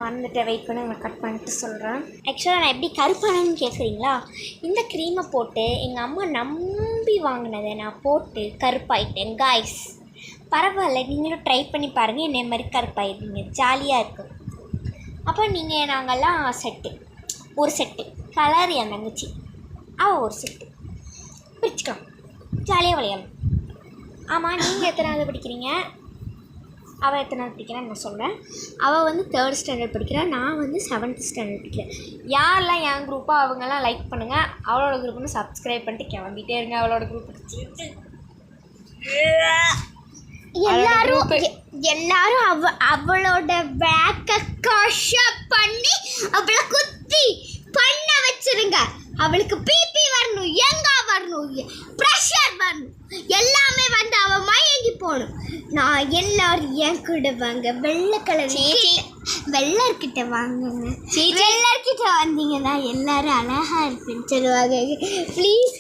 வந்துட்டு வெயிட் பண்ணி நான் கட் பண்ணிட்டு சொல்கிறேன். ஆக்சுவலாக நான் எப்படி கருப்பானன்னு கேட்குறீங்களா? இந்த க்ரீமை போட்டு எங்கள் அம்மா நம்பி வாங்கினதை நான் போட்டு கருப்பாயிட்டேன் காய்ஸ். பரவாயில்ல, நீங்களும் ட்ரை பண்ணி பாருங்கள், என்னை மாதிரி கருப்பாயிடுவீங்க, ஜாலியாக இருக்கும். அப்போ நீங்கள் நாங்கள்லாம் ஒரு செட்டு கலர் என் தங்கச்சி ஒரு செட்டு பிரிச்சுக்கலாம், ஜாலியாக விளையாடலாம். ஆமாம், நீங்கள் எத்தனாவது படிக்கிறீங்க? அவள் எத்தனாவது படிக்கிறான்னு நான் சொல்கிறேன். அவள் வந்து 3rd ஸ்டாண்டர்ட் படிக்கிறா, நான் வந்து 7th ஸ்டாண்டர்ட் படிக்கிறேன். யாரெல்லாம் என் குரூப்போ அவங்கெல்லாம் லைக் பண்ணுங்கள், அவளோட குரூப்னு சப்ஸ்கிரைப் பண்ணிட்டு கிளம்பிட்டே இருங்க. அவளோட குரூப் எல்லாரும் அவளோட பேக்கை கஷப் பண்ணி அவளை குத்தி பண்ண வச்சிருங்க. அவளுக்கு பிபி வரணும், எங்கா வரணும், ப்ரெஷர் வரணும், எல்லாமே வந்து அவள் மயங்கி போகணும். நான் எல்லாரும் என் கூட வாங்க, வெள்ளை கலர் வெள்ளர்கிட்ட வாங்குங்க. வெள்ளர்கிட்ட வந்தீங்கன்னா எல்லாரும் அழகா இருப்பேன்னு சொல்லுவாங்க. ப்ளீஸ்